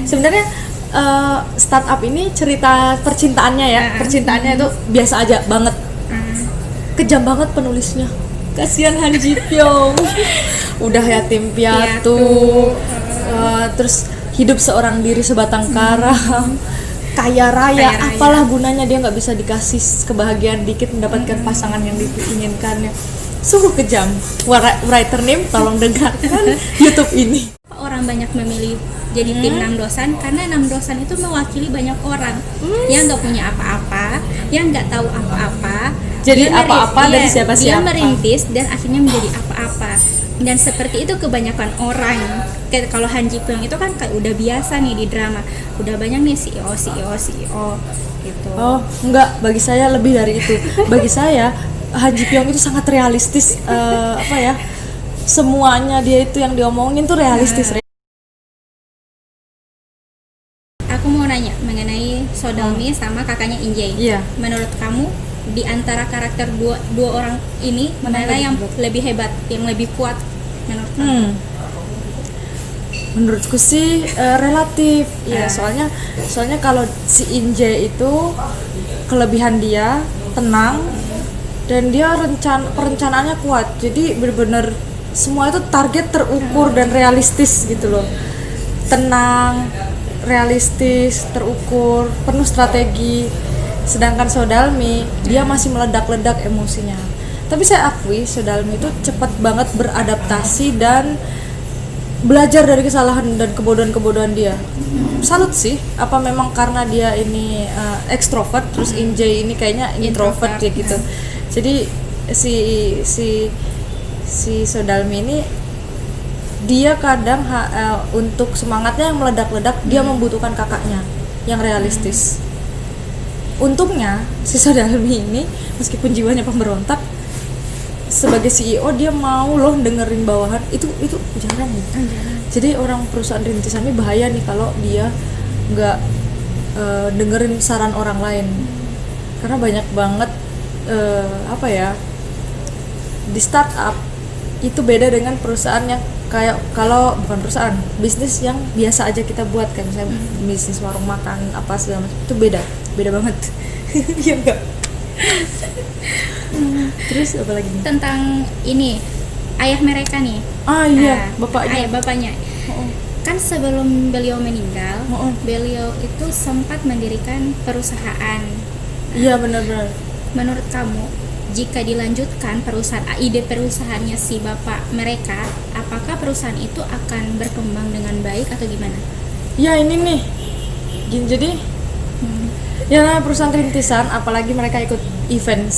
Sebenarnya startup ini cerita percintaannya ya, percintaannya itu biasa aja banget. Kejam banget penulisnya. Kasihan Han Ji Pyong. Udah yatim piatu. Terus hidup seorang diri sebatang kara. Kaya raya, apalah gunanya dia nggak bisa dikasih kebahagiaan dikit mendapatkan pasangan yang diinginkannya. Sungguh kejam. Writer name tolong dengarkan YouTube ini. Orang banyak memilih jadi tim 6 dosan karena 6 dosan itu mewakili banyak orang yang nggak punya apa-apa, yang nggak tahu apa-apa. Jadi apa-apa dari siapa-siapa. Dia merintis dan akhirnya menjadi apa-apa. Dan seperti itu kebanyakan orang. Kayak kalau Han Ji Pyong itu kan kayak udah biasa nih di drama, udah banyak nih CEO gitu. Oh enggak, bagi saya lebih dari itu. Bagi saya Han Ji Pyong itu sangat realistis. Semuanya dia itu yang diomongin tuh realistis. Aku mau nanya mengenai So Dalmi sama kakaknya In Jae. Iya. Menurut kamu di antara karakter dua orang ini mana yang lebih hebat, yang lebih kuat menurut kamu? Menurutku sih relatif. Ya, soalnya kalau si In Jae itu kelebihan dia tenang dan dia perencanaannya kuat. Jadi benar-benar semua itu target terukur dan realistis gitu loh. Tenang, realistis, terukur, penuh strategi. Sedangkan So Dalmi dia masih meledak-ledak emosinya. Tapi saya akui So Dalmi itu cepat banget beradaptasi dan belajar dari kesalahan dan kebodohan-kebodohan dia. Salut sih. Apa memang karena dia ini ekstrovert, terus In Jae ini kayaknya introvert ya gitu. Jadi si So Dalmi ini dia kadang untuk semangatnya yang meledak-ledak dia membutuhkan kakaknya yang realistis. Untungnya si So Dalmi ini meskipun jiwanya pemberontak, sebagai CEO dia mau loh dengerin bawahan. Itu jarang nih. Jadi orang perusahaan rintisan ini bahaya nih kalau dia nggak dengerin saran orang lain, karena banyak banget di startup itu beda dengan perusahaan yang kayak, kalau bukan perusahaan, bisnis yang biasa aja kita buat kan, misalnya bisnis warung makan apa segala macam, itu beda banget. Iya enggak? Terus apa lagi nih? Tentang ini ayah mereka nih. Bapaknya. Kan sebelum beliau meninggal, beliau itu sempat mendirikan perusahaan. Iya benar-benar. Menurut kamu, jika dilanjutkan ide perusahaannya si bapak mereka, apakah perusahaan itu akan berkembang dengan baik atau gimana? Ya ini nih, jadi ya perusahaan rintisan, apalagi mereka ikut event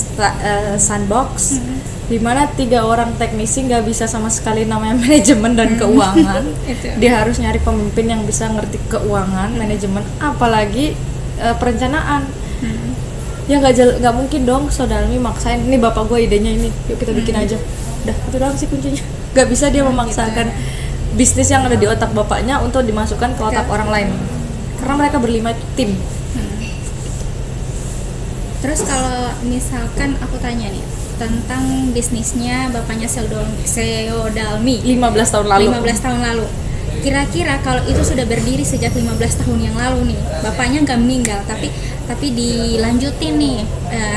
Sandbox, dimana 3 orang teknisi nggak bisa sama sekali namanya manajemen dan keuangan. Dia harus nyari pemimpin yang bisa ngerti keuangan, manajemen, apalagi perencanaan. Ya nggak mungkin dong So Dalmi maksain, ini bapak gue idenya ini, yuk kita bikin aja. Udah, itu doang sih kuncinya. Nggak bisa dia memaksakan bisnis yang ada di otak bapaknya untuk dimasukkan ke otak orang lain, karena mereka berlima itu tim. Terus kalau misalkan aku tanya nih tentang bisnisnya bapaknya So Dalmi 15 tahun lalu. Kira-kira kalau itu sudah berdiri sejak 15 tahun yang lalu nih, bapaknya nggak meninggal tapi dilanjutin nih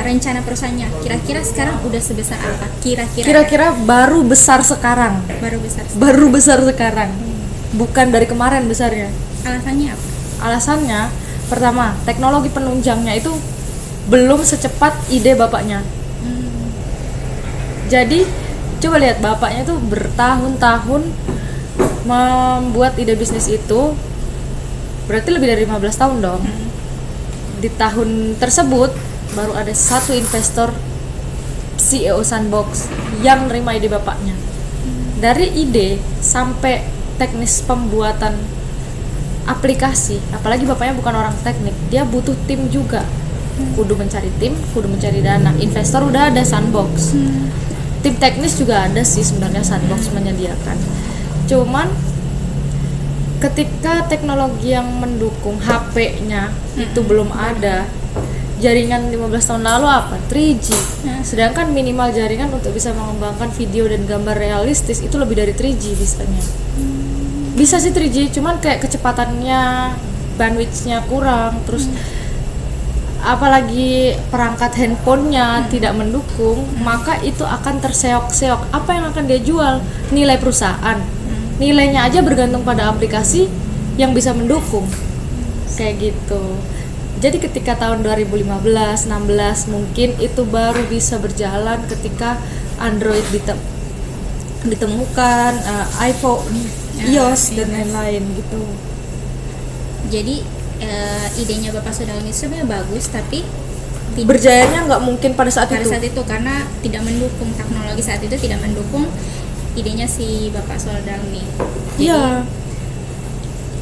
rencana perusahaannya, kira-kira sekarang udah sebesar apa? Kira-kira baru besar sekarang. Bukan dari kemarin besarnya. Alasannya apa? Alasannya pertama, teknologi penunjangnya itu belum secepat ide bapaknya. Jadi coba lihat, bapaknya tuh bertahun-tahun membuat ide bisnis itu, berarti lebih dari 15 tahun dong. Di tahun tersebut baru ada satu investor CEO Sandbox yang nerima ide bapaknya. Dari ide sampai teknis pembuatan aplikasi, apalagi bapaknya bukan orang teknik, dia butuh tim juga. Kudu mencari tim, kudu mencari dana. Investor udah ada Sandbox. Tim teknis juga ada sih sebenarnya Sandbox menyediakan. Cuman ketika teknologi yang mendukung HP-nya itu belum ada, jaringan 15 tahun lalu apa? 3G. Sedangkan minimal jaringan untuk bisa mengembangkan video dan gambar realistis itu lebih dari 3G bisanya. Bisa sih 3G, cuman kayak kecepatannya, bandwidth-nya kurang, terus apalagi perangkat handphonenya tidak mendukung, maka itu akan terseok-seok. Apa yang akan dia jual? Nilai perusahaan. Nilainya aja bergantung pada aplikasi yang bisa mendukung. Kayak gitu. Jadi ketika tahun 2015, 16 mungkin itu baru bisa berjalan ketika Android ditemukan, iPhone, iOS dan lain-lain gitu. Jadi idenya Bapak Sodalmi sebenarnya bagus, tapi berjayanya nggak mungkin pada saat itu karena tidak mendukung, teknologi saat itu tidak mendukung idenya si Bapak Sodalmi. Iya.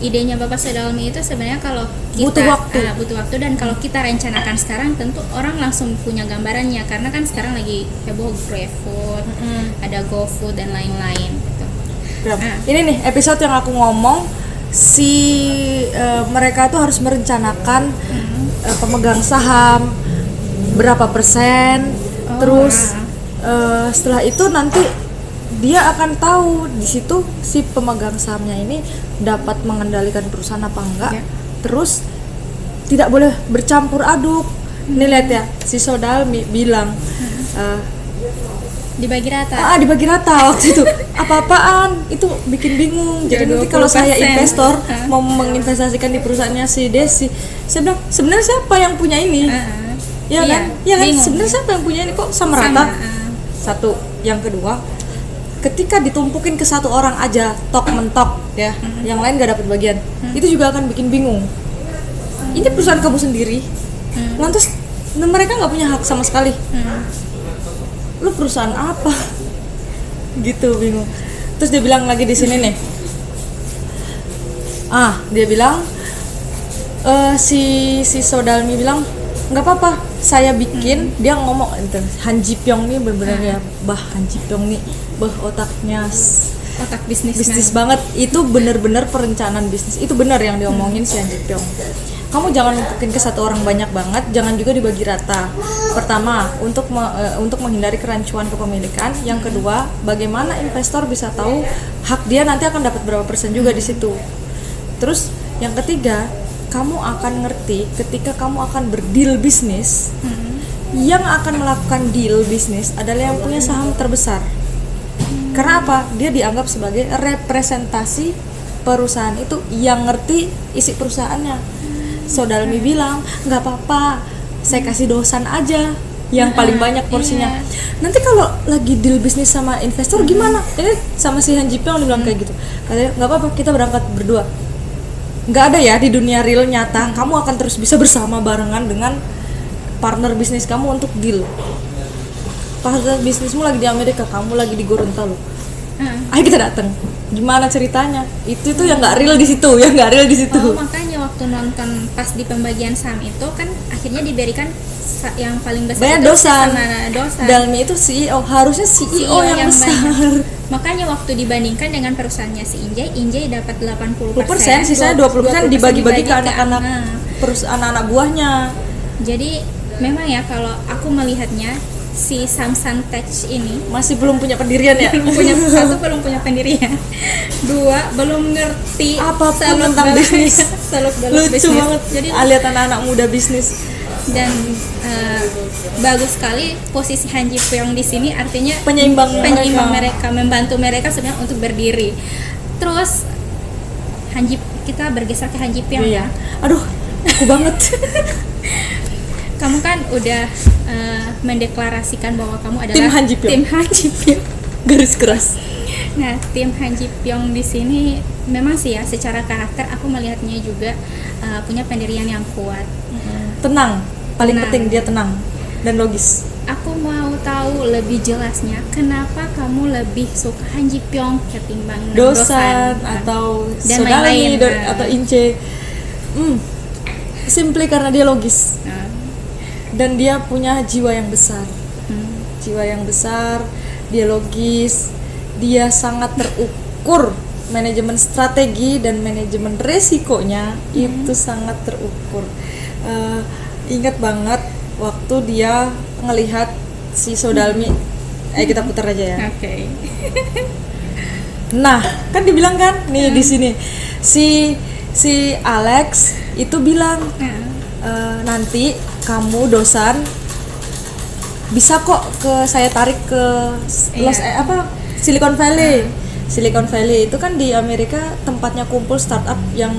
Idenya Bapak Sodalmi itu sebenarnya kalau kita butuh waktu dan kalau kita rencanakan sekarang tentu orang langsung punya gambarannya, karena kan sekarang lagi heboh GrabFood, ada GoFood dan lain-lain gitu. Ini nih episode yang aku ngomong mereka tuh harus merencanakan pemegang saham berapa persen, terus setelah itu nanti dia akan tahu di situ si pemegang sahamnya ini dapat mengendalikan perusahaan apa enggak, terus tidak boleh bercampur aduk. Ini lihat ya, si Sodalmi bilang dibagi rata. Dibagi rata waktu itu. Apa-apaan? Itu bikin bingung. Jadi nanti kalau saya investor mau menginvestasikan di perusahaannya si Desi, saya bilang sebenarnya siapa yang punya ini? Ya kan? Ya kan? Sebenarnya siapa yang punya ini kok sama rata? Satu. Yang kedua, ketika ditumpukin ke satu orang aja tok mentok ya, yang lain gak dapat bagian, itu juga akan bikin bingung. Ini perusahaan kamu sendiri, lantas mereka nggak punya hak sama sekali. Lu perusahaan apa? Gitu, bingung. Terus dia bilang lagi di sini nih, dia bilang si Sodalmi bilang nggak apa-apa, saya bikin. Dia ngomong Han Ji Pyong nih bener-bener ya, Han Ji Pyong nih otak bisnis banget. Itu bener-bener perencanaan bisnis, itu bener yang diomongin si Han Ji Pyong. Kamu jangan numpukin ke satu orang banyak banget, jangan juga dibagi rata. Pertama, untuk menghindari kerancuan kepemilikan. Yang kedua, bagaimana investor bisa tahu hak dia nanti akan dapat berapa persen juga di situ. Terus yang ketiga, kamu akan ngerti ketika kamu akan berdeal bisnis, yang akan melakukan deal bisnis adalah yang punya saham terbesar. Karena apa? Dia dianggap sebagai representasi perusahaan itu yang ngerti isi perusahaannya. Sodalmi bilang nggak apa-apa, saya kasih dosan aja yang paling banyak porsinya. Nanti kalau lagi deal bisnis sama investor gimana? Ini sama si Han Ji Pyong bilang kayak gitu. Katanya nggak apa-apa, kita berangkat berdua. Nggak ada ya di dunia real nyata kamu akan terus bisa bersama barengan dengan partner bisnis kamu untuk deal. Partner bisnismu lagi di Amerika, kamu lagi di Gorontalo. Ayo kita datang. Gimana ceritanya? Itu tuh yang nggak real di situ, Makanya waktu nonton pas di pembagian saham itu kan akhirnya diberikan yang paling besar banyak itu dosan. Dalmi itu CEO, harusnya CEO yang besar. Banyak. Makanya waktu dibandingkan dengan perusahaannya si Injay dapat 80%, sisanya 20% dibagi-bagi ke anak-anak buahnya. Jadi memang ya kalau aku melihatnya si Samsung Touch ini masih belum punya pendirian ya. belum punya pendirian. Dua, belum ngerti apapun tentang bisnis. Lucu banget. Jadi lihat anak-anak muda bisnis. Dan bagus sekali posisi Han Ji Pyong di sini, artinya penyeimbang mereka, membantu mereka sebenarnya untuk berdiri. Terus kita bergeser ke Han Ji Pyong ya. Aduh, aku banget. Kamu kan udah mendeklarasikan bahwa kamu adalah tim Han Ji Pyong. Garis keras. Nah, tim Han Ji Pyong di sini memang sih ya, secara karakter aku melihatnya juga punya pendirian yang kuat. Tenang, paling penting dia tenang dan logis. Aku mau tahu lebih jelasnya kenapa kamu lebih suka Han Ji Pyong ketimbang Dosan atau Sodalmi atau Ince. Simply karena dia logis. Dan dia punya jiwa yang besar. Jiwa yang besar, dia logis, dia sangat terukur. Manajemen strategi dan manajemen resikonya itu sangat terukur. Ingat banget waktu dia ngelihat si Sodalmi. Kita putar aja ya. Oke. Nah, kan dibilang kan nih di sini si Alex itu bilang nanti kamu dosan bisa kok saya tarik ke Silicon Valley. Silicon Valley itu kan di Amerika tempatnya kumpul startup yang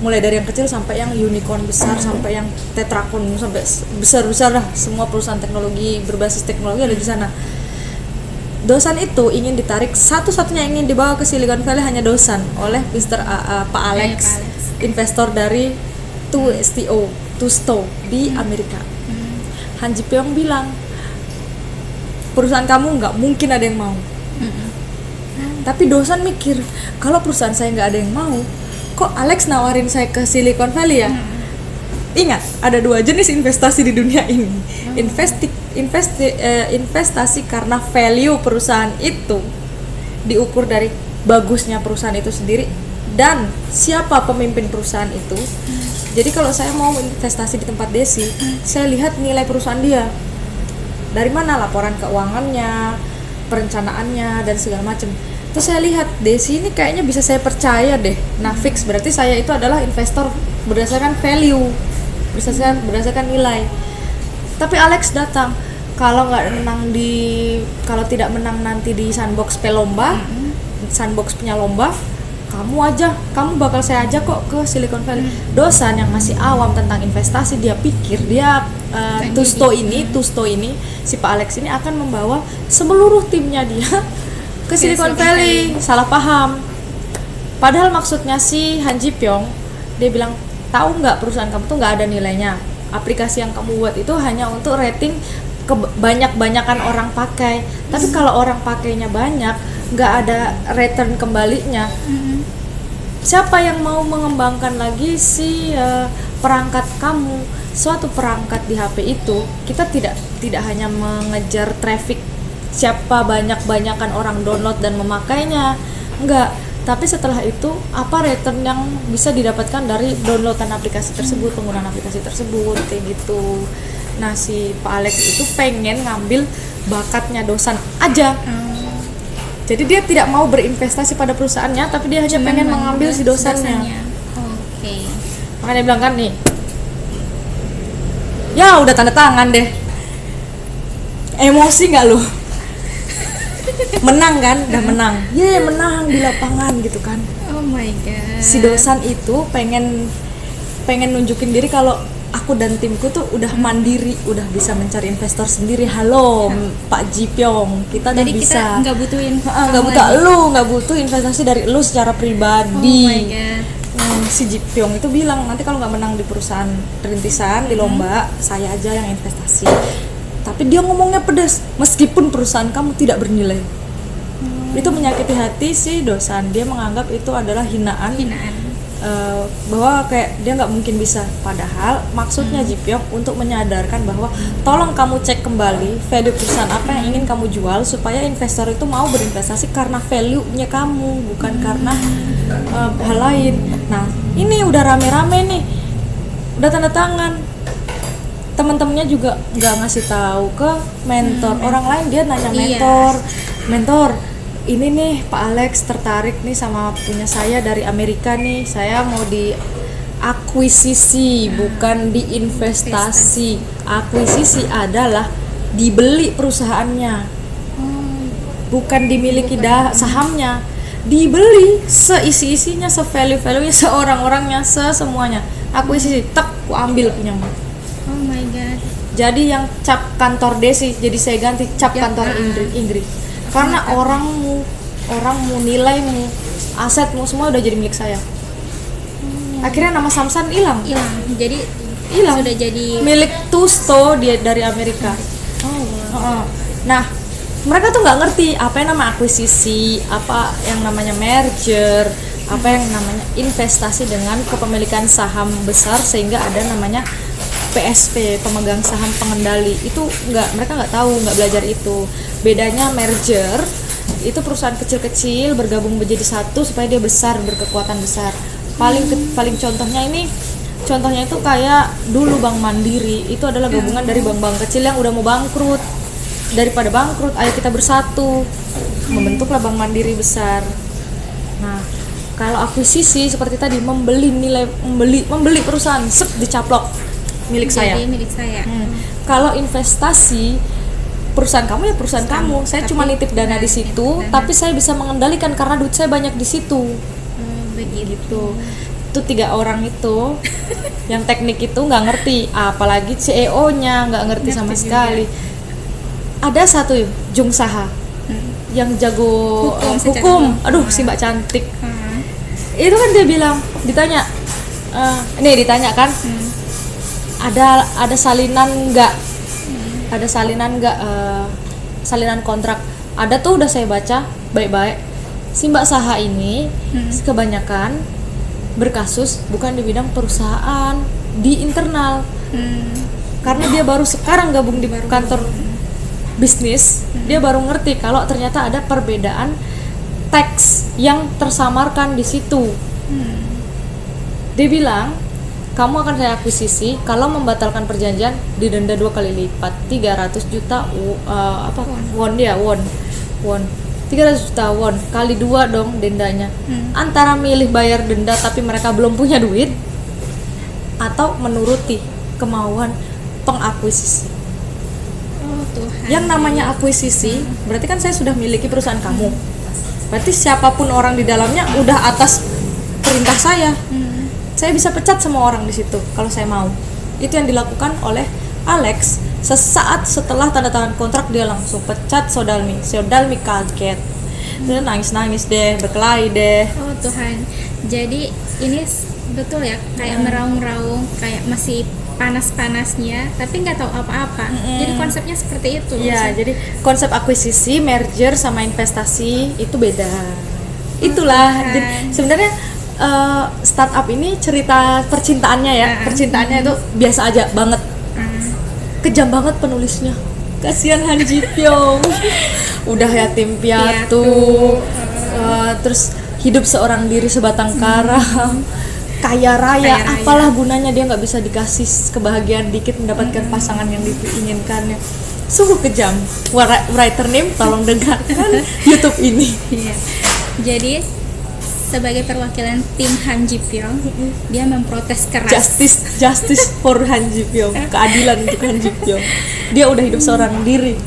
mulai dari yang kecil sampai yang unicorn besar, sampai yang tetracorn, sampai besar-besar lah, semua perusahaan teknologi berbasis teknologi ada di sana. Dosan itu ingin ditarik, satu-satunya ingin dibawa ke Silicon Valley hanya Dosan oleh Pak Alex, investor dari Tusto di Amerika. Han Ji Pyong bilang, perusahaan kamu nggak mungkin ada yang mau. Tapi Dosan mikir, kalau perusahaan saya nggak ada yang mau, kok Alex nawarin saya ke Silicon Valley ya? Ingat, ada 2 jenis investasi di dunia ini. Investasi karena value perusahaan itu diukur dari bagusnya perusahaan itu sendiri dan siapa pemimpin perusahaan itu. Jadi kalau saya mau investasi di tempat Desi, saya lihat nilai perusahaan dia. Dari mana laporan keuangannya, perencanaannya dan segala macam. Terus saya lihat Desi ini kayaknya bisa saya percaya deh. Nah, fix berarti saya itu adalah investor berdasarkan value, berdasarkan nilai. Tapi Alex datang, kalau tidak menang nanti di sandbox pelomba, sandbox punya lomba, kamu bakal saya ajak kok ke Silicon Valley. Dosan yang masih awam tentang investasi, dia pikir Tusto ini si Pak Alex ini akan membawa seluruh timnya dia ke Silicon Valley. Salah paham. Padahal maksudnya si Han Ji Pyong, dia bilang, tahu nggak perusahaan kamu tuh nggak ada nilainya. Aplikasi yang kamu buat itu hanya untuk rating banyak-banyakan orang pakai. Tapi kalau orang pakainya banyak, nggak ada return kembalinya. Siapa yang mau mengembangkan lagi si perangkat kamu? Suatu perangkat di HP itu kita tidak hanya mengejar traffic, siapa banyakan orang download dan memakainya, enggak. Tapi setelah itu apa return yang bisa didapatkan dari downloadan aplikasi tersebut, penggunaan aplikasi tersebut, kayak gitu. Nah, si Pak Alex itu pengen ngambil bakatnya Dosan aja. Jadi dia tidak mau berinvestasi pada perusahaannya, tapi dia hanya pengen mengambil si dosannya. Oke. Makanya dia bilang kan nih, ya udah tanda tangan deh. Emosi nggak lo? Menang kan? Udah menang. Menang di lapangan gitu kan. Oh my god. Si Dosan itu pengen nunjukin diri kalau aku dan timku tuh udah mandiri, udah bisa mencari investor sendiri. Halo, Pak Ji Pyong, kita udah bisa. Jadi kita nggak butuh investasi dari lu secara pribadi. Oh my god. Si Ji Pyong itu bilang, nanti kalau nggak menang di perusahaan rintisan di lomba, saya aja yang investasi. Tapi dia ngomongnya pedas, meskipun perusahaan kamu tidak bernilai. Itu menyakiti hati si Dosan. Dia menganggap itu adalah hinaan. Bahwa kayak dia nggak mungkin bisa. Padahal maksudnya Ji Pyong untuk menyadarkan bahwa tolong kamu cek kembali value perusahaan apa yang ingin kamu jual, supaya investor itu mau berinvestasi karena value-nya kamu, bukan karena hal lain. Nah, ini udah rame-rame nih, udah tanda tangan. Teman-temannya juga nggak ngasih tahu ke mentor. Orang lain dia nanya mentor, ini nih Pak Alex tertarik nih sama punya saya dari Amerika nih, saya mau diakuisisi, bukan diinvestasi. Akuisisi adalah dibeli perusahaannya, bukan dimiliki sahamnya, dibeli seisi-isinya, se-value-value-nya, seorang-orangnya, semuanya. Akuisisi, ku ambil punyamu. Oh my god. Jadi yang cap kantor Desi, jadi saya ganti cap kantor Inggris. Karena orangmu, nilaimu, asetmu semua udah jadi milik saya. Akhirnya nama Samsan hilang. Jadi hilang. Sudah jadi milik Tusto dia dari Amerika. Nah, mereka tuh nggak ngerti apa yang nama akuisisi, apa yang namanya merger, apa yang namanya investasi dengan kepemilikan saham besar, sehingga ada namanya PSP, pemegang saham pengendali. Itu mereka nggak tahu, nggak belajar itu. Bedanya merger itu perusahaan kecil-kecil bergabung menjadi satu supaya dia besar, berkekuatan besar. Paling contohnya itu kayak dulu Bank Mandiri itu adalah gabungan dari bank-bank kecil yang udah mau bangkrut. Daripada bangkrut, ayo kita bersatu, membentuklah Bank Mandiri besar. Nah, kalau akuisisi seperti tadi membeli perusahaan, dicaplok milik saya. Jadi milik saya. Kalau investasi, perusahaan kamu ya perusahaan kamu. Saya cuma nitip dana di situ, tapi saya bisa mengendalikan karena duit saya banyak di situ. Begitu. Itu 3 orang itu yang teknik itu nggak ngerti, apalagi CEO-nya nggak ngerti sama sekali. Ada satu Jung Saha yang jago hukum. Aduh, si Mbak cantik. Itu kan dia bilang, ditanya kan, ada salinan nggak? Ada salinan nggak? Salinan kontrak. Ada tuh, udah saya baca baik-baik. Si Mbak Saha ini kebanyakan berkasus bukan di bidang perusahaan, di internal. Karena dia baru sekarang gabung di kantor bisnis, dia baru ngerti kalau ternyata ada perbedaan teks yang tersamarkan di situ. Dia bilang, kamu akan saya akuisisi kalau membatalkan perjanjian didenda 2 kali lipat, 300 juta won. 300 juta won kali 2 dong dendanya. Antara milih bayar denda tapi mereka belum punya duit, atau menuruti kemauan pengakuisisi. Tuhan. Yang namanya akuisisi berarti kan saya sudah miliki perusahaan kamu. Berarti siapapun orang di dalamnya udah atas perintah saya. Saya bisa pecat semua orang di situ kalau saya mau. Itu yang dilakukan oleh Alex. Sesaat setelah tanda tangan kontrak dia langsung pecat Sodalmi. Sodalmi kaget. Dia nangis-nangis deh, berkelahi deh. Oh Tuhan. Jadi ini betul ya, kayak meraung-raung, kayak masih panas-panasnya tapi nggak tahu apa-apa. Jadi konsepnya seperti itu. Iya, jadi konsep akuisisi, merger sama investasi itu beda. Itulah. Jadi sebenarnya startup ini cerita percintaannya ya. Percintaannya itu biasa aja banget. Kejam banget penulisnya. Kasihan Han Ji Pyong. Udah yatim piatu. Terus hidup seorang diri sebatang kara. Kaya raya, apalah gunanya dia nggak bisa dikasih kebahagiaan dikit mendapatkan pasangan yang diinginkannya. Sungguh kejam. Writer name tolong dengarkan YouTube ini. Iya. Jadi sebagai perwakilan tim Han Ji Pyong, dia memprotes keras. Justice for Han Ji Pyong, keadilan untuk Han Ji Pyong. Dia udah hidup seorang diri.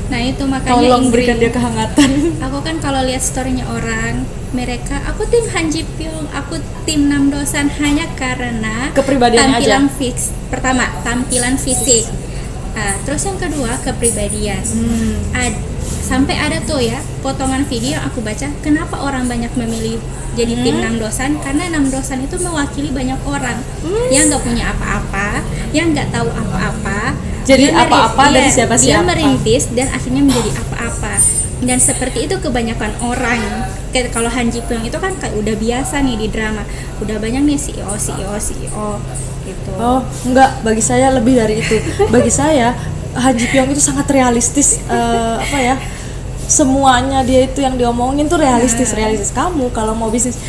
Nah itu makanya tolong berikan dia kehangatan. Aku kan kalau lihat storynya orang, mereka aku tim Han Ji Pyong, aku tim Namdosan hanya karena kepribadiannya tampilan aja. fix. Pertama tampilan fisik, terus yang kedua kepribadian. Sampai ada tuh ya potongan video aku baca, kenapa orang banyak memilih jadi tim Namdosan, karena Namdosan itu mewakili banyak orang yang nggak punya apa-apa, yang nggak tahu apa-apa. Jadi apa-apa dari siapa-siapa. Dia merintis dan akhirnya menjadi apa-apa. Dan seperti itu kebanyakan orang. Kayak kalau Han Ji Pyong itu kan kayak udah biasa nih di drama. Udah banyak nih CEO gitu. Oh, enggak, bagi saya lebih dari itu. Bagi saya Han Ji Pyong itu sangat realistis, semuanya dia itu yang diomongin tuh realistis. Kamu kalau mau bisnis.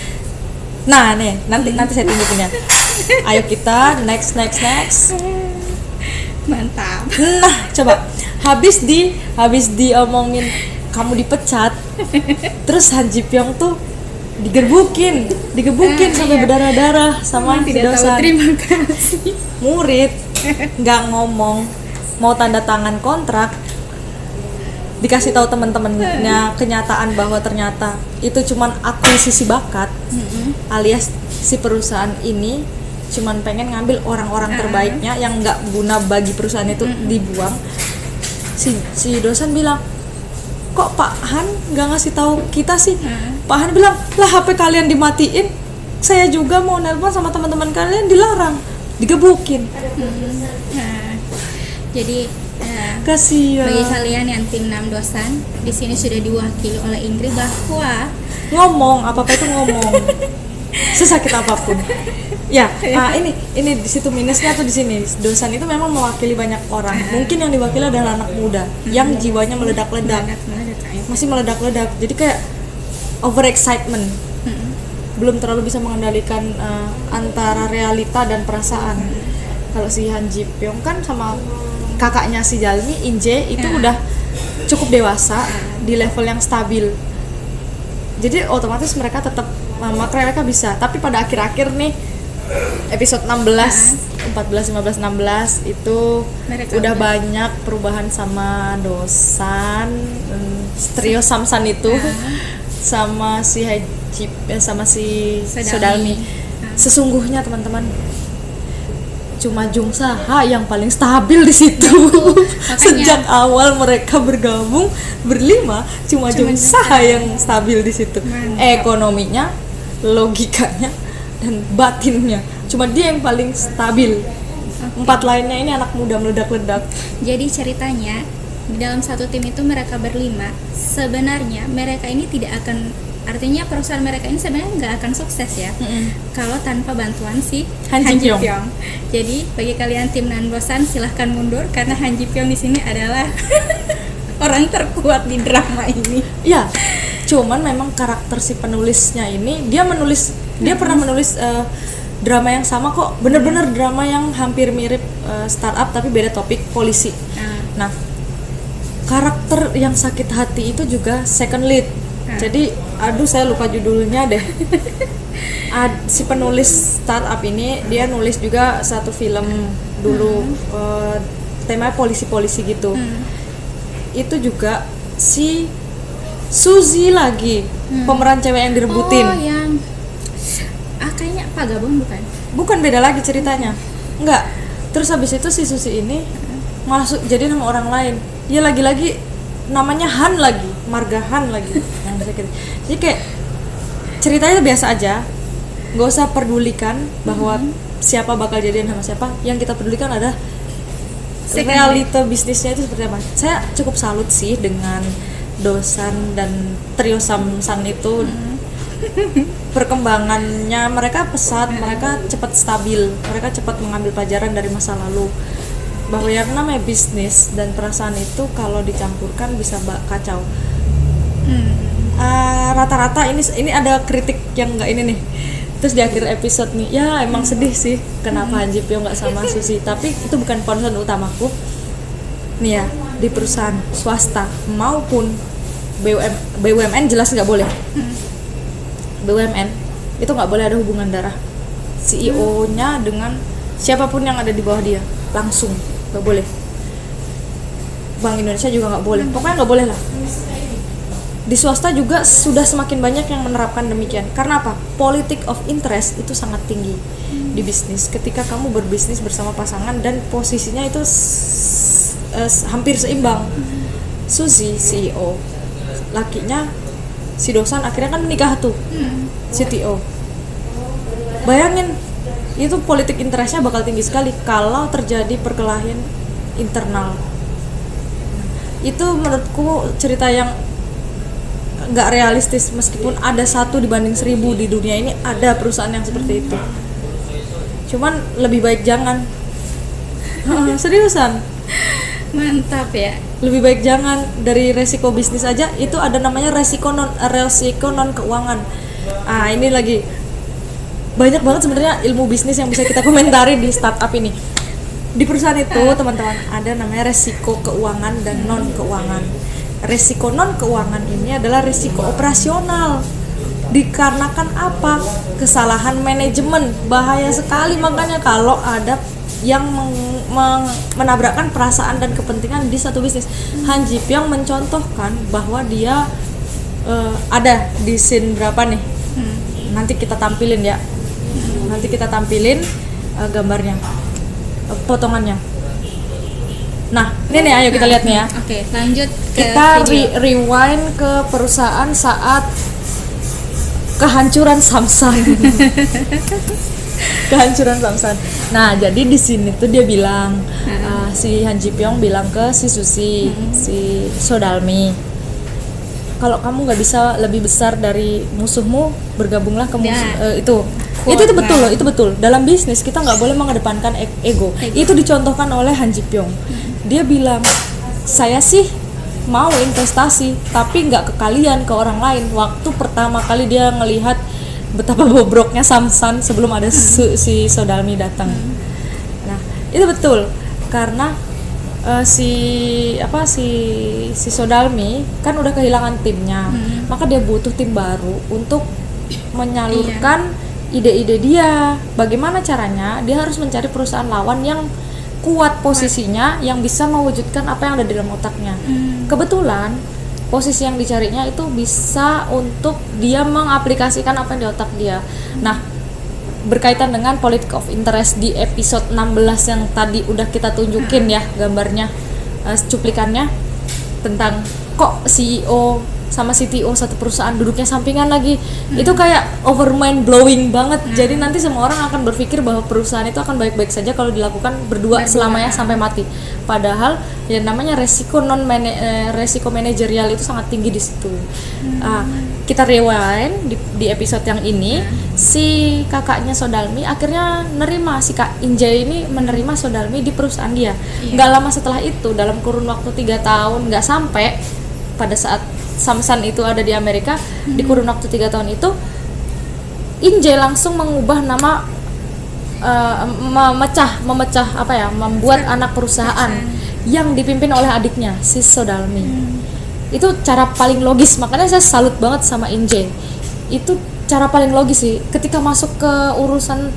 Nah, nih, nanti saya tunjukin ya. Ayo kita next. Mantap. Nah, coba habis diomongin kamu dipecat, terus Han Ji Pyong tuh digebukin sampai berdarah-darah sama tidak dosen. tahu terima kasih. Murid nggak ngomong, mau tanda tangan kontrak, dikasih tahu teman-temannya kenyataan bahwa ternyata itu cuman akuisisi bakat, alias si perusahaan ini cuman pengen ngambil orang-orang terbaiknya yang nggak guna bagi perusahaan itu dibuang. Si dosen bilang, kok Pak Han nggak ngasih tahu kita sih? Pak Han bilang, lah HP kalian dimatiin, saya juga mau nelpon sama teman-teman kalian dilarang, digebukin. Jadi kasihan. bagi kalian yang tim Namdosan, di sini sudah diwakili oleh Ingrid bahwa ngomong apa itu ngomong sesakit apapun. Ya, ini di situ minusnya tuh di sini. Dosen itu memang mewakili banyak orang. Mungkin yang diwakili adalah anak muda yang jiwanya meledak-ledak. Masih meledak-ledak. Jadi kayak over excitement. Belum terlalu bisa mengendalikan antara realita dan perasaan. Kalau si Han Ji Pyong kan sama kakaknya si In Jae itu udah cukup dewasa di level yang stabil. jadi otomatis mereka tetap mereka bisa, tapi pada akhir-akhir nih episode 16, 14, 15, 16 itu mereka udah banyak perubahan sama Dosan, trio Samsan itu sama si Hajib sama si Sodalmi. Sesungguhnya teman-teman cuma Jung Saha yang paling stabil di situ. Sejak awal mereka bergabung berlima, cuma Jung Saha yang stabil di situ. Ekonominya, logikanya, dan batinnya, cuma dia yang paling stabil. Empat lainnya ini anak muda meledak-ledak. Jadi ceritanya di dalam satu tim itu mereka berlima, sebenarnya mereka ini tidak akan, artinya perusahaan mereka ini sebenarnya nggak akan sukses ya kalau tanpa bantuan si Han Ji Pyong. Jadi bagi kalian tim Nanbosan silahkan mundur karena Han Ji Pyong di sini adalah orang terkuat di drama ini. Ya, cuman memang karakter si penulisnya ini dia pernah menulis drama yang sama kok, bener-bener drama yang hampir mirip startup tapi beda topik, polisi. Nah, karakter yang sakit hati itu juga second lead. Jadi, aduh saya lupa judulnya deh. Si penulis startup ini dia nulis juga satu film dulu, temanya polisi-polisi gitu. Itu juga si Suzy lagi, pemeran cewek yang direbutin. Oh, yang kayaknya Pak Gabon bukan? Bukan, beda lagi ceritanya. Enggak. Terus habis itu si Suzy ini masuk jadi nama orang lain. Ya lagi-lagi namanya Han lagi, Marga Han lagi. Jadi kayak ceritanya biasa aja, nggak usah pedulikan bahwa siapa bakal jadian sama siapa. Yang kita pedulikan adalah realita bisnisnya itu seperti apa. Saya cukup salut sih dengan Dosan dan trio Samsan itu. Perkembangannya mereka pesat, mereka cepat stabil, mereka cepat mengambil pelajaran dari masa lalu. Bahwa yang namanya bisnis dan perasaan itu kalau dicampurkan bisa kacau. Rata-rata ini ada kritik yang nggak ini nih. Terus di akhir episode nih, ya emang sedih sih kenapa Han Ji Pyong nggak sama Suzy. Tapi itu bukan concern utamaku. Nih ya, di perusahaan swasta maupun BUMN jelas nggak boleh. BUMN itu nggak boleh ada hubungan darah. CEO-nya dengan siapapun yang ada di bawah dia langsung nggak boleh. Bank Indonesia juga nggak boleh. Pokoknya nggak boleh lah. Di swasta juga sudah semakin banyak yang menerapkan demikian. Karena apa? Politik of interest itu sangat tinggi di bisnis. Ketika kamu berbisnis bersama pasangan dan posisinya itu hampir seimbang. Suzy CEO, lakinya si Dosan akhirnya kan menikah tuh, CTO. Bayangin, itu politik interestnya bakal tinggi sekali kalau terjadi perkelahian internal. Itu menurutku cerita yang nggak realistis, meskipun ada 1 dibanding 1000 di dunia ini ada perusahaan yang seperti itu. Cuman lebih baik jangan. Seriusan. Mantap ya. Lebih baik jangan. Dari resiko bisnis aja itu ada namanya resiko non keuangan. Ini lagi banyak banget sebenarnya ilmu bisnis yang bisa kita komentari di startup ini. Di perusahaan itu teman-teman ada namanya resiko keuangan dan non keuangan. Resiko non keuangan ini adalah resiko operasional. Dikarenakan apa? Kesalahan manajemen. Bahaya sekali makanya kalau ada yang menabrakkan perasaan dan kepentingan di satu bisnis. Han Ji Pyong mencontohkan bahwa dia ada di scene berapa nih? Nanti kita tampilin ya. Nanti kita tampilin gambarnya, potongannya. Nah, ini nih, ayo kita lihat nih ya. Oke, lanjut ke kita rewind ke perusahaan saat kehancuran Samsan. Kehancuran Samsan. Nah, jadi di sini tuh dia bilang, si Han Ji Pyong bilang ke si Suzy, si Sodalmi, kalau kamu nggak bisa lebih besar dari musuhmu, bergabunglah ke musuh. Itu betul loh, itu betul. Dalam bisnis kita nggak boleh mengedepankan ego. Itu dicontohkan oleh Han Ji Pyong. Dia bilang, saya sih mau investasi, tapi nggak ke kalian, ke orang lain. Waktu pertama kali dia ngelihat betapa bobroknya Samsan sebelum ada si Sodalmi datang. Nah, itu betul karena si Sodalmi kan udah kehilangan timnya, maka dia butuh tim baru untuk menyalurkan ide-ide dia. Bagaimana caranya? Dia harus mencari perusahaan lawan yang kuat posisinya, yang bisa mewujudkan apa yang ada di dalam otaknya. Kebetulan posisi yang dicarinya itu bisa untuk dia mengaplikasikan apa yang di otak dia. Nah, berkaitan dengan politik of interest di episode 16 yang tadi udah kita tunjukin ya gambarnya, cuplikannya, tentang kok CEO sama CTO satu perusahaan duduknya sampingan lagi. Itu kayak over mind blowing banget. Jadi nanti semua orang akan berpikir bahwa perusahaan itu akan baik-baik saja kalau dilakukan berdua selamanya sampai mati. Padahal ya namanya resiko manajerial itu sangat tinggi di situ. Kita rewind di episode yang ini, si kakaknya Sodalmi akhirnya nerima, si Kak Injay ini menerima Sodalmi di perusahaan dia. Nggak lama setelah itu, dalam kurun waktu 3 tahun, nggak sampai, pada saat Samsan itu ada di Amerika, di kurun waktu 3 tahun itu, Injay langsung mengubah nama, membuat anak perusahaan yang dipimpin oleh adiknya, si Sodalmi. Itu cara paling logis, makanya saya salut banget sama Injay. Itu cara paling logis sih. Ketika masuk ke urusan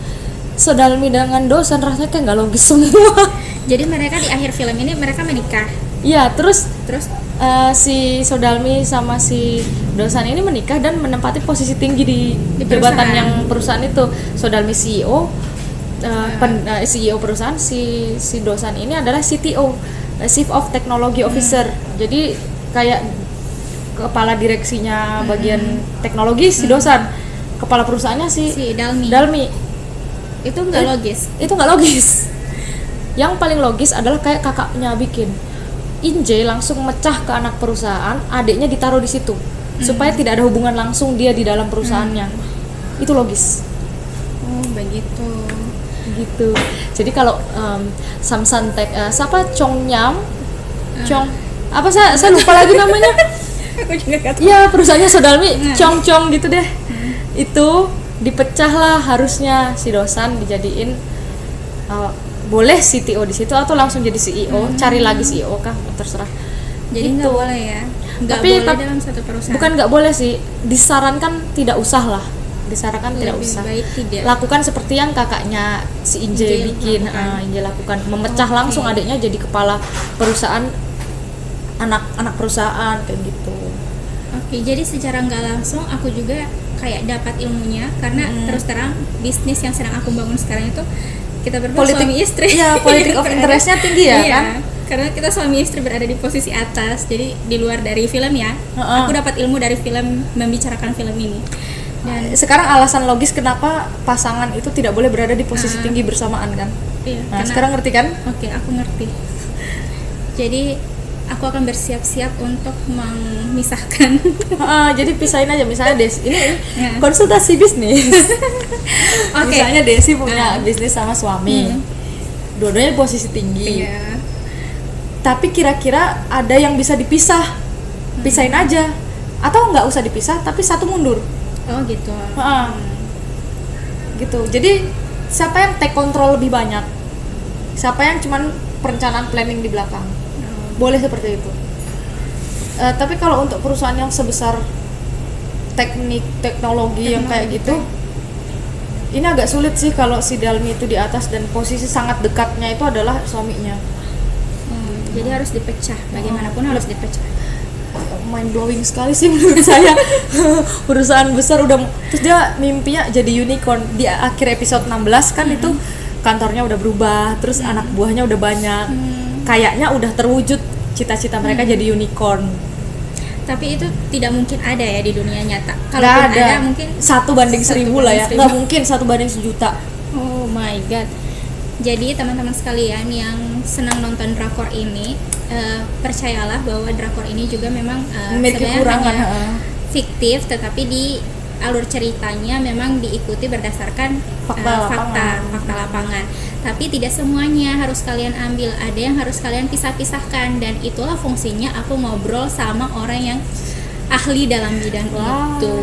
Sodalmi dengan dosen, rasanya kayak nggak logis semua. Jadi mereka di akhir film ini mereka menikah. Iya, terus si Sodalmi sama si dosen ini menikah dan menempati posisi tinggi di jabatan yang perusahaan itu. Sodalmi CEO, CEO perusahaan, si dosen ini adalah CTO, Chief of Technology Officer. Jadi kayak kepala direksinya bagian teknologi si dosen, kepala perusahaannya si Dalmi. Itu nggak logis. Itu nggak logis. Yang paling logis adalah kayak kakaknya bikin. Injay langsung mecah ke anak perusahaan, adiknya ditaruh di situ supaya tidak ada hubungan langsung dia di dalam perusahaannya. Itu logis. Oh begitu. Gitu. Jadi kalau Samsan siapa Chongyam, apa saya lupa lagi namanya. Aku juga nggak tahu. Iya, perusahaannya Sodalmi, Chong gitu deh. Itu dipecah lah, harusnya si dosen dijadiin boleh CTO di situ atau langsung jadi CEO, cari lagi CEO kah, terserah. Jadi nggak boleh ya? Nggak boleh dalam satu perusahaan. Bukan nggak boleh sih, disarankan tidak usah lah. Disarankan tidak usah. Baik tidak. Lakukan seperti yang kakaknya si Injay bikin, Injay lakukan, memecah langsung adiknya jadi kepala perusahaan, anak perusahaan kayak gitu. Oke, jadi secara nggak langsung aku juga kayak dapat ilmunya karena terus terang bisnis yang sedang aku bangun sekarang itu kita berdua suami istri. Iya, politik of interest-nya tinggi ya, kan? Karena kita suami istri berada di posisi atas, jadi di luar dari film ya. Aku dapat ilmu dari film, membicarakan film ini. Dan sekarang alasan logis kenapa pasangan itu tidak boleh berada di posisi tinggi bersamaan kan? Iya. Nah, sekarang ngerti kan? Oke, aku ngerti. Jadi aku akan bersiap-siap untuk memisahkan. Jadi pisahin aja, misalnya Desi ini konsultasi bisnis. Misalnya Desi punya bisnis sama suami, dua-duanya posisi tinggi. Tapi kira-kira ada yang bisa dipisah, pisahin aja, atau nggak usah dipisah, tapi satu mundur. Oh gitu. Gitu. Jadi siapa yang take control lebih banyak? Siapa yang cuman perencanaan planning di belakang? Boleh seperti itu. Tapi kalau untuk perusahaan yang sebesar teknologi yang kayak gitu, ini agak sulit sih kalau si Dalmi itu di atas dan posisi sangat dekatnya itu adalah suaminya. Jadi harus dipecah, bagaimanapun harus dipecah. Mind blowing sekali sih menurut saya. Perusahaan besar udah, terus dia mimpinya jadi unicorn. Di akhir episode 16 kan itu kantornya udah berubah, terus anak buahnya udah banyak. Kayaknya udah terwujud cita-cita mereka jadi unicorn. Tapi itu tidak mungkin ada ya di dunia nyata. Kalau ada mungkin 1/1000 lah ya. Nggak mungkin 1/1.000.000. Oh my god. Jadi teman-teman sekalian yang senang nonton drakor ini, percayalah bahwa drakor ini juga memang memiliki kekurangan, fiktif, tetapi di alur ceritanya memang diikuti berdasarkan fakta lapangan. Tapi tidak semuanya harus kalian ambil, ada yang harus kalian pisah-pisahkan, dan itulah fungsinya aku ngobrol sama orang yang ahli dalam bidang itu.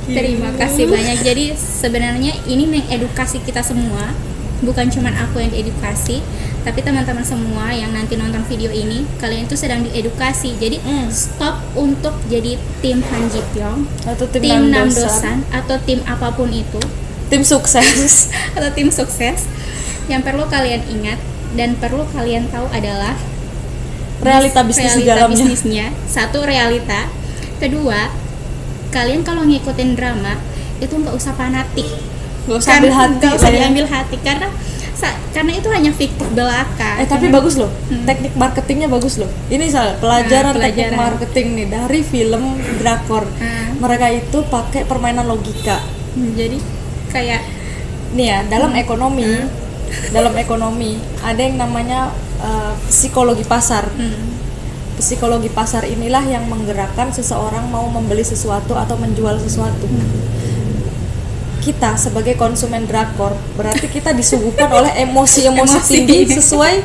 Terima kasih banyak. Jadi sebenarnya ini mengedukasi kita semua, bukan cuma aku yang diedukasi, Tapi teman-teman semua yang nanti nonton video ini, kalian itu sedang diedukasi. Jadi stop untuk jadi tim Han Ji Pyong Atau tim Namdosan atau tim apapun itu, tim sukses. atau tim sukses. Yang perlu kalian ingat dan perlu kalian tahu adalah Realita bisnis di dalamnya. bisnisnya. Satu, realita. Kedua, kalian kalau ngikutin drama itu nggak usah fanatik, Gak usah ambil hati. nggak usah saya. diambil hati karena itu hanya fiktif belaka. Tapi bagus loh, teknik marketingnya bagus loh. Ini salah pelajaran teknik pelajaran. marketing nih dari film drakor. Mereka itu pakai permainan logika. Jadi kayak Nih ya, dalam ekonomi ada yang namanya psikologi pasar. Psikologi pasar inilah yang menggerakkan seseorang mau membeli sesuatu atau menjual sesuatu. Kita sebagai konsumen drakor berarti kita disuguhkan oleh emosi-emosi tinggi sesuai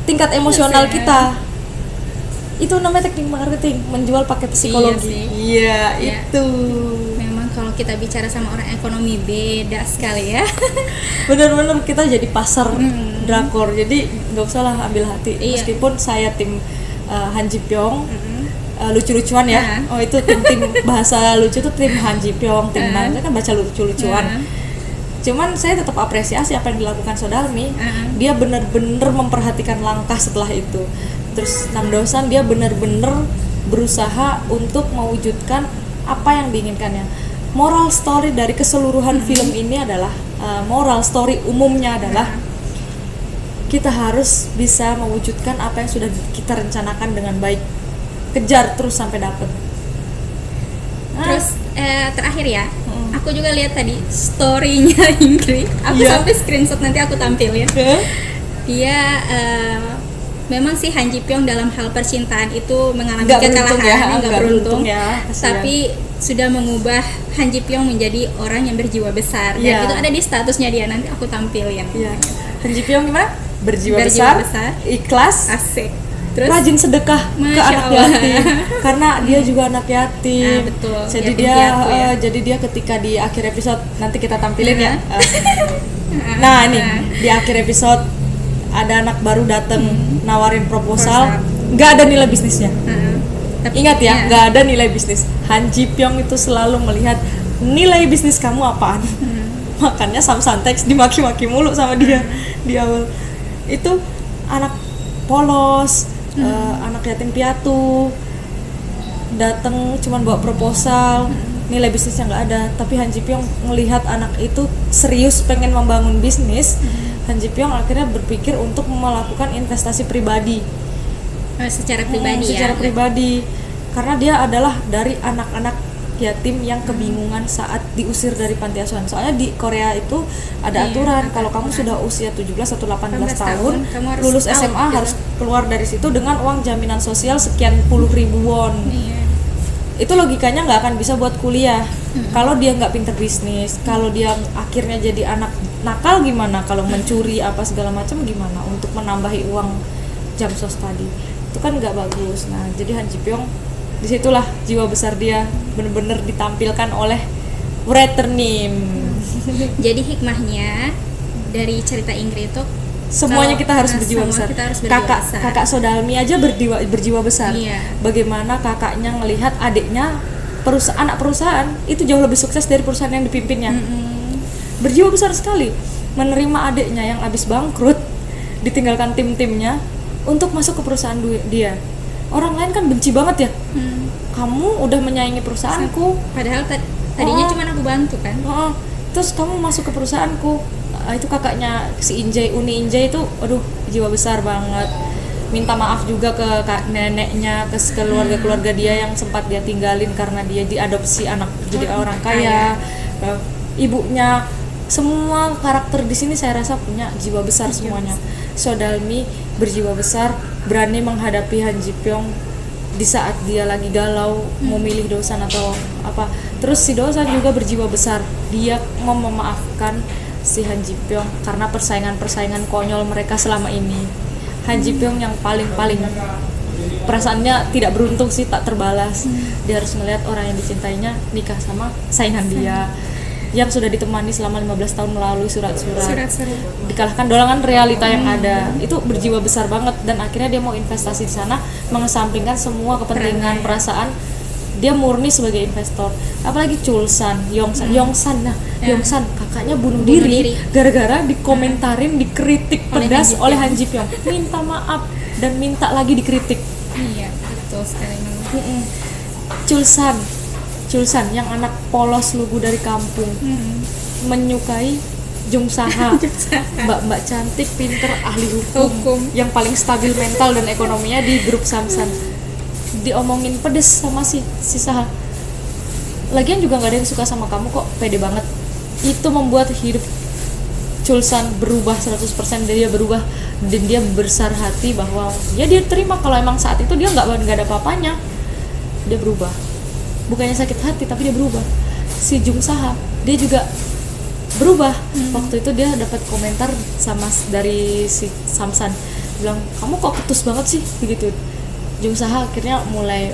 tingkat emosional kita. Itu namanya teknik marketing, menjual pakai psikologi. Iya, itu. memang kalau kita bicara sama orang ekonomi beda sekali ya. Bener-bener kita jadi pasar drakor, jadi nggak usah lah ambil hati. Meskipun saya tim Han Ji Pyong, lucu-lucuan ya. Oh itu tim bahasa lucu tuh tim Han Ji Pyong, tim Nam kan baca lucu-lucuan. Cuman saya tetap apresiasi apa yang dilakukan Sodalmi. Dia bener-bener memperhatikan langkah setelah itu. Terus Namdosan dia bener-bener berusaha untuk mewujudkan apa yang diinginkannya. Moral story dari keseluruhan film ini adalah moral story umumnya adalah kita harus bisa mewujudkan apa yang sudah kita rencanakan dengan baik. Kejar terus sampai dapet. Terus terakhir ya, aku juga lihat tadi story-nya Ingrid. Aku sampai screenshot, nanti aku tampilin. Dia memang sih Han Ji Pyong dalam hal percintaan itu mengalami kekalahan, nggak beruntung ya, tapi sudah mengubah Han Ji Pyong menjadi orang yang berjiwa besar. Dan itu ada di statusnya dia, nanti aku tampilin. Han Ji Pyong gimana? Berjiwa besar, ikhlas, asik. Terus rajin sedekah ke anak yatim karena dia juga anak yatim. Betul. Jadi yatim dia piatu, ya. jadi dia ketika di akhir episode nanti kita tampilin ya. Nah, nih di akhir episode ada anak baru dateng nawarin proposal, nggak ada nilai bisnisnya. Tapi, ingat ya, nggak ada nilai bisnis. Han Ji Pyong itu selalu melihat nilai bisnis kamu apaan. Makanya Samsantex dimaki-maki mulu sama dia di awal. Itu anak polos, anak yatim piatu, datang cuman bawa proposal, nilai bisnisnya nggak ada. Tapi Han Ji Pyong melihat anak itu serius pengen membangun bisnis. Han Ji Pyong akhirnya berpikir untuk melakukan investasi pribadi. Secara pribadi secara pribadi, karena dia adalah dari anak-anak yatim yang kebingungan saat diusir dari panti asuhan. Soalnya di Korea itu ada aturan kalau kamu sudah usia 17 atau 18 tahun, lulus SMA harus keluar dari situ dengan uang jaminan sosial sekian puluh ribu won. Itu logikanya nggak akan bisa buat kuliah. Kalau dia nggak pinter bisnis, kalau dia akhirnya jadi anak nakal gimana, kalau mencuri apa segala macam gimana untuk menambahi uang jam sos tadi, itu kan nggak bagus. Nah jadi Han Ji Pyong disitulah jiwa besar dia benar-benar ditampilkan oleh Writer-nim. Jadi hikmahnya dari cerita Ingrid itu semuanya kita harus berjiwa besar. Kakak Sodalmi aja berjiwa besar. Bagaimana kakaknya ngelihat adiknya anak perusahaan itu jauh lebih sukses dari perusahaan yang dipimpinnya. Berjiwa besar sekali menerima adiknya yang habis bangkrut, ditinggalkan tim-timnya untuk masuk ke perusahaan dia. Orang lain kan benci banget ya. Kamu udah menyaingi perusahaanku, padahal tadinya cuma aku bantu kan. Terus kamu masuk ke perusahaanku. Itu kakaknya si Uni Injay itu aduh jiwa besar banget. Minta maaf juga ke neneknya, ke keluarga-keluarga dia yang sempat dia tinggalin karena dia diadopsi anak jadi orang kaya. Ibunya, semua karakter di sini saya rasa punya jiwa besar semuanya. Sodalmi berjiwa besar, berani menghadapi Han Ji Pyong di saat dia lagi galau mau milih Dosan atau apa. Terus si Dosan juga berjiwa besar, dia mau memaafkan si Han Ji Pyong karena persaingan konyol mereka selama ini. Han Ji Pyong yang paling perasaannya tidak beruntung sih, tak terbalas. Dia harus melihat orang yang dicintainya nikah sama saingan dia. yang sudah ditemani selama 15 tahun melalui surat-surat, Surat-surat. dikalahkan dolangan realita yang ada. Itu berjiwa besar banget, dan akhirnya dia mau investasi di sana, mengesampingkan semua kepentingan, perasaan. Dia murni sebagai investor. Apalagi Chulsan, Yongsan. Nah, Yongsan kakaknya bunuh diri gara-gara dikomentarin, dikritik pedas oleh Han Ji Pyong. Minta maaf dan minta lagi dikritik. Iya, betul sekali memang. Chulsan yang anak polos lugu dari kampung, menyukai Jung Saha, mbak-mbak cantik, pinter, ahli hukum, yang paling stabil mental dan ekonominya di grup Samsan. Diomongin pedes sama si Saha. Lagian juga nggak ada yang suka sama kamu kok, pede banget. Itu membuat hidup Chulsan berubah 100%. Dia berubah dan dia besar hati bahwa ya dia terima kalau emang saat itu dia nggak ada apa-apanya. Dia berubah, bukannya sakit hati tapi dia berubah. Si Jung Saha dia juga berubah. Waktu itu dia dapat komentar dari si Samsan, bilang kamu kok ketus banget sih begitu. Jung Saha akhirnya mulai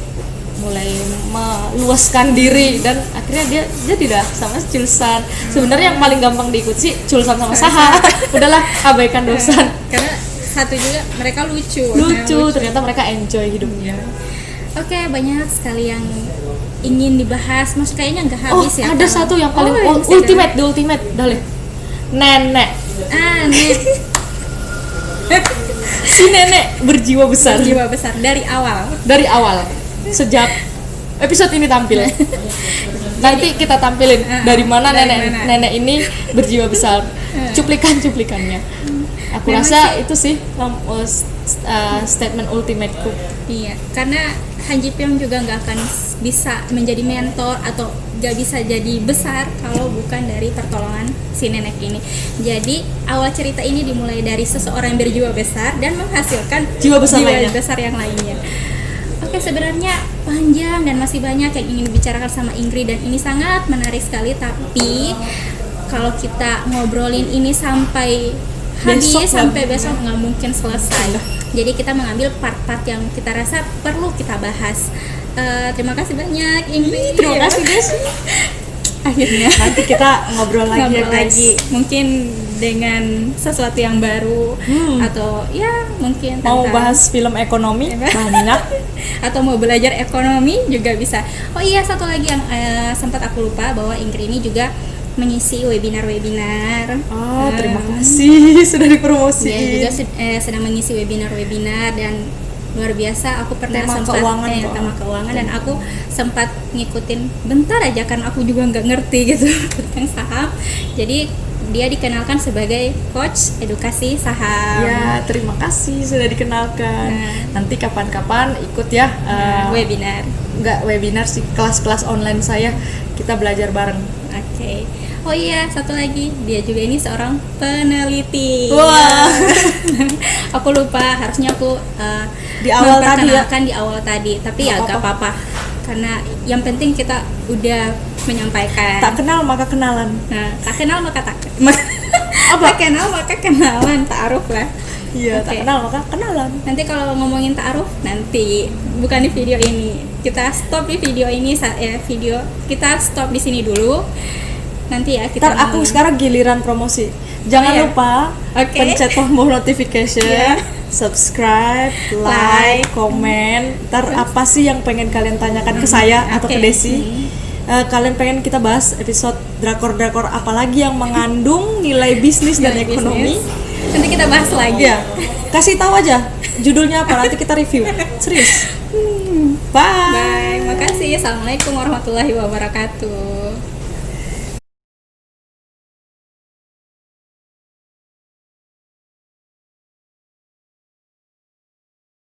meluaskan diri, dan akhirnya dia tidak sama Chulsan. Sebenarnya yang paling gampang diikuti sih Chulsan sama Saha. Udahlah, abaikan dosan. Karena satu juga mereka lucu. Ternyata mereka enjoy hidupnya. Oke, banyak sekali yang ingin dibahas. Mas kayaknya nggak habis ya. Ada satu yang paling ultimate, the ultimate, Dale. Nenek. Nek. Si nenek berjiwa besar Dari awal. Sejak episode ini tampil. Nanti kita tampilin dari mana nenek ini berjiwa besar. Cuplikannya. Aku rasa itu sih statement ultimateku. Iya, karena Han Ji Pyong juga nggak akan bisa menjadi mentor atau nggak bisa jadi besar kalau bukan dari pertolongan si nenek ini. Jadi awal cerita ini dimulai dari seseorang yang berjiwa besar dan menghasilkan jiwa besar yang lainnya. Oke, sebenarnya panjang dan masih banyak yang ingin dibicarakan sama Ingrid, dan ini sangat menarik sekali. Tapi kalau kita ngobrolin ini sampai besok nggak mungkin selesai. Jadi kita mengambil part-part yang kita rasa perlu kita bahas. Terima kasih banyak Ingrid. Terima kasih Desi. Akhirnya nanti kita ngobrol lagi ya guys. Mungkin dengan sesuatu yang baru, atau ya mungkin mau bahas film ekonomi banyak, atau mau belajar ekonomi juga bisa. Oh iya, satu lagi yang sempat aku lupa, bahwa Ingrid ini juga mengisi webinar. Terima kasih sudah dipromosiin. Dia juga sedang mengisi webinar, dan luar biasa. Aku pernah tema keuangan dan aku sempat ngikutin bentar aja karena aku juga nggak ngerti gitu tentang saham. Jadi dia dikenalkan sebagai coach edukasi saham. Ya, terima kasih sudah dikenalkan. Nanti kapan-kapan ikut ya webinar. Enggak webinar sih, kelas-kelas online saya, kita belajar bareng. Oke. Oh iya, satu lagi, dia juga ini seorang peneliti. Wah. Aku lupa, harusnya aku di awal tadi, tapi ya gak apa-apa. Karena yang penting kita udah menyampaikan. Tak kenal maka kenalan. Nah, tak kenal maka tak kenal maka kenalan, ta'aruf lah. Iya, tak kenal maka kenalan. Nanti kalau ngomongin ta'aruf, nanti bukan di video ini. Kita stop di video ini, kita stop di sini dulu. Nanti ya kita aku sekarang giliran promosi. Jangan lupa pencet tombol notification, subscribe, like, komen. Apa sih yang pengen kalian tanyakan ke saya atau ke Desi? Kalian pengen kita bahas episode drakor apalagi yang mengandung nilai bisnis dan ekonomi? Nanti kita bahas lagi. Ya, kasih tahu aja judulnya apa, nanti kita review. Serius. Bye. Makasih. Assalamualaikum warahmatullahi wabarakatuh.